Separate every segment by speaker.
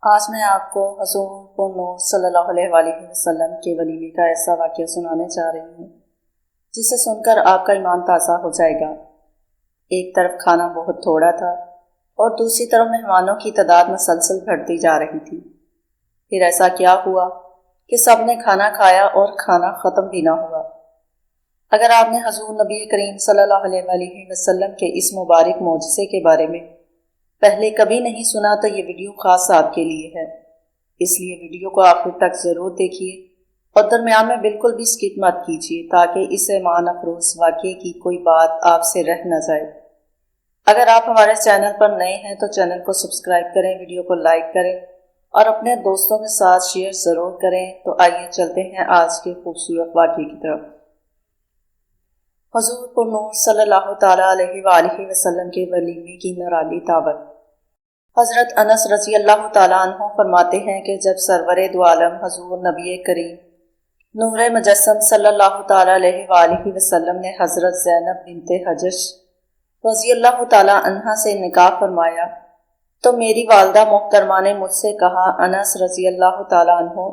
Speaker 1: آج میں آپ کو حضور پر نور صلی اللہ علیہ وآلہ وسلم کے ولیمے کا ایسا واقعہ سنانے جا رہی ہوں جسے سن کر آپ کا ایمان تازہ ہو جائے گا۔ ایک طرف کھانا بہت تھوڑا تھا اور دوسری طرف مہمانوں کی تعداد مسلسل بڑھتی جا رہی تھی۔ پھر ایسا کیا ہوا کہ سب نے کھانا کھایا اور کھانا ختم بھی نہ ہوا۔ اگر آپ نے حضور نبی کریم صلی اللہ علیہ وآلہ وسلم کے اس مبارک معجزے کے بارے میں پہلے کبھی نہیں سنا تو یہ ویڈیو خاص آپ کے لیے ہے، اس لیے ویڈیو کو آخر تک ضرور دیکھیے اور درمیان میں بالکل بھی سکپ مت کیجیے تاکہ اس ایمان افروز واقعے کی کوئی بات آپ سے رہ نہ جائے۔ اگر آپ ہمارے چینل پر نئے ہیں تو چینل کو سبسکرائب کریں، ویڈیو کو لائک کریں اور اپنے دوستوں کے ساتھ شیئر ضرور کریں۔ تو آئیے چلتے ہیں آج کے خوبصورت واقعے کی طرف۔ حضور پر نور صلی اللہ تعالیٰ علیہ وآلہ وسلم کے ولیمے کی نرالی دعوت۔ حضرت انس رضی اللہ تعالیٰ عنہ فرماتے ہیں کہ جب سرور دو عالم حضور نبی کریم نور مجسم صلی اللہ تعالیٰ علیہ وآلہ وسلم نے حضرت زینب بنت حجش رضی اللہ تعالیٰ عنہ سے نکاح فرمایا تو میری والدہ محترمہ نے مجھ سے کہا، انس رضی اللہ تعالیٰ عنہ،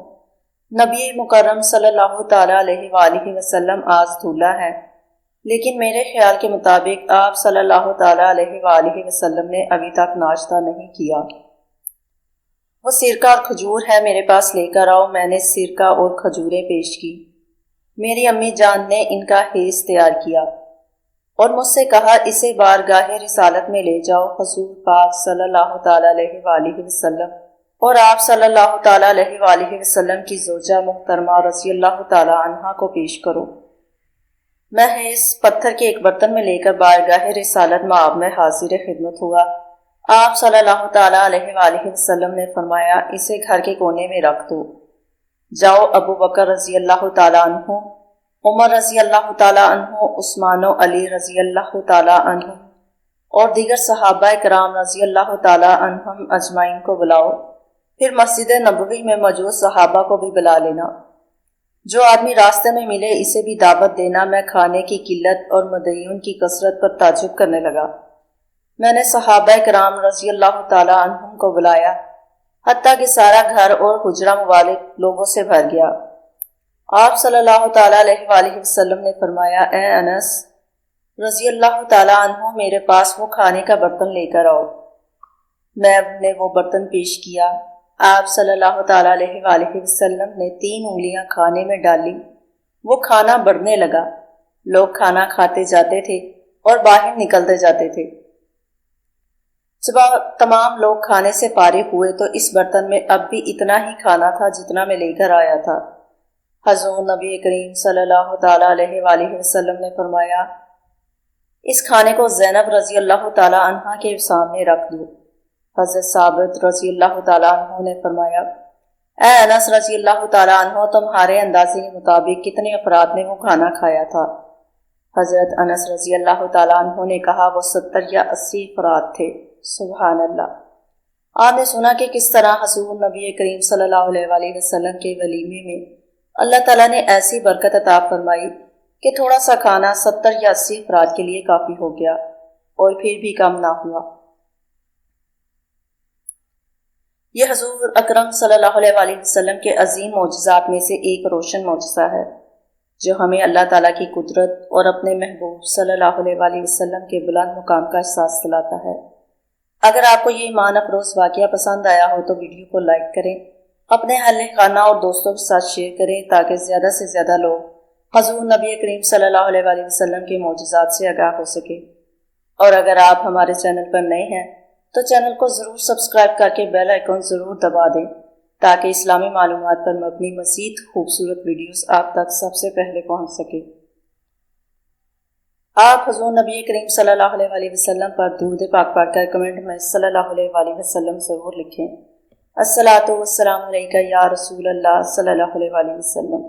Speaker 1: نبی مکرم صلی اللہ تعالیٰ علیہ وآلہ وسلم آج دولہا ہے، لیکن میرے خیال کے مطابق آپ صلی اللہ تعالیٰ علیہ وآلہ وسلم نے ابھی تک ناشتہ نہیں کیا۔ وہ سرکہ اور کھجور ہے، میرے پاس لے کر آؤ۔ میں نے سرکہ اور کھجوریں پیش کی۔ میری امی جان نے ان کا حیض تیار کیا اور مجھ سے کہا، اسے بارگاہ رسالت میں لے جاؤ، حضور پاک صلی اللہ تعالیٰ علیہ وآلہ وسلم اور آپ صلی اللہ تعالیٰ علیہ وآلہ وسلم کی زوجہ محترمہ رضی اللہ تعالیٰ عنہا کو پیش کرو۔ میں حیض پتھر کے ایک برتن میں لے کر بارگاہ رسالت مآب میں حاضر خدمت ہوا۔ آپ صلی اللہ تعالیٰ علیہ وآلہ وسلم نے فرمایا، اسے گھر کے کونے میں رکھ دو۔ جاؤ ابو بکر رضی اللہ تعالیٰ عنہ، عمر رضی اللہ تعالیٰ عنہ، عثمان و علی رضی اللہ تعالیٰ عنہ اور دیگر صحابہ کرام رضی اللہ تعالیٰ عنہم اجمعین کو بلاؤ۔ پھر مسجد نبوی میں موجود صحابہ کو بھی بلا لینا۔ جو آدمی راستے میں ملے اسے بھی دعوت دینا۔ میں کھانے کی قلت اور مدعیون کی کثرت پر تعجب کرنے لگا۔ میں نے صحابہ کرام رضی اللہ تعالیٰ عنہم کو بلایا، حتیٰ کہ سارا گھر اور حجرہ موالد لوگوں سے بھر گیا۔ آپ صلی اللہ تعالیٰ علیہ وآلہ وسلم نے فرمایا، اے انس رضی اللہ تعالیٰ عنہ، میرے پاس وہ کھانے کا برتن لے کر آؤ۔ میں نے وہ برتن پیش کیا۔ آپ صلی اللہ تعالیٰ علیہ وآلہ وسلم نے 3 انگلیاں کھانے میں ڈالی، وہ کھانا بڑھنے لگا۔ لوگ کھانا کھاتے جاتے تھے اور باہر نکلتے جاتے تھے۔ جب تمام لوگ کھانے سے فارغ ہوئے تو اس برتن میں اب بھی اتنا ہی کھانا تھا جتنا میں لے کر آیا تھا۔ حضور نبی کریم صلی اللہ تعالیٰ علیہ وآلہ وسلم نے فرمایا، اس کھانے کو زینب رضی اللہ تعالیٰ عنہ کے سامنے رکھ دو۔ حضرت ثابت رضی اللہ تعالیٰ عنہ نے فرمایا، اے انس رضی اللہ تعالیٰ عنہ، تمہارے اندازے کے مطابق کتنے افراد نے وہ کھانا کھایا تھا؟ حضرت انس رضی اللہ تعالیٰ عنہ نے کہا، وہ 70 یا 80 افراد تھے۔ سبحان اللہ۔ آپ نے سنا کہ کس طرح حضور نبی کریم صلی اللہ علیہ وآلہ وسلم کے ولیمے میں اللہ تعالیٰ نے ایسی برکت عطا فرمائی کہ تھوڑا سا کھانا 70 یا 80 افراد کے لیے کافی ہو گیا اور پھر بھی کم نہ ہوا۔ یہ حضور اکرم صلی اللہ علیہ وآلہ وسلم کے عظیم معجزات میں سے ایک روشن معجزہ ہے جو ہمیں اللہ تعالیٰ کی قدرت اور اپنے محبوب صلی اللہ علیہ وآلہ وسلم کے بلند مقام کا احساس دلاتا ہے۔ اگر آپ کو یہ ایمان افروز واقعہ پسند آیا ہو تو ویڈیو کو لائک کریں، اپنے اہل خانہ اور دوستوں کے ساتھ شیئر کریں تاکہ زیادہ سے زیادہ لوگ حضور نبی کریم صلی اللہ علیہ وآلہ وسلم کے معجزات سے آگاہ ہو سکے۔ اور اگر آپ ہمارے چینل پر نئے ہیں تو چینل کو ضرور سبسکرائب کر کے بیل آئیکن ضرور دبا دیں تاکہ اسلامی معلومات پر مبنی مزید خوبصورت ویڈیوز آپ تک سب سے پہلے پہنچ سکے۔ آپ حضور نبی کریم صلی اللہ علیہ وآلہ وسلم پر درود پاک پڑھ کر کمنٹ میں صلی اللہ علیہ وآلہ وسلم ضرور لکھیں۔ الصلاۃ والسلام علیکہ یا رسول اللہ صلی اللہ علیہ وآلہ وسلم۔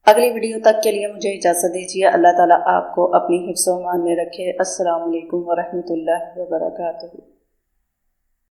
Speaker 1: اگلی ویڈیو تک کے لیے مجھے اجازت دیجیے۔ اللہ تعالیٰ آپ کو اپنی حفظ و امان میں رکھے۔ السلام علیکم ورحمۃ اللہ وبرکاتہ۔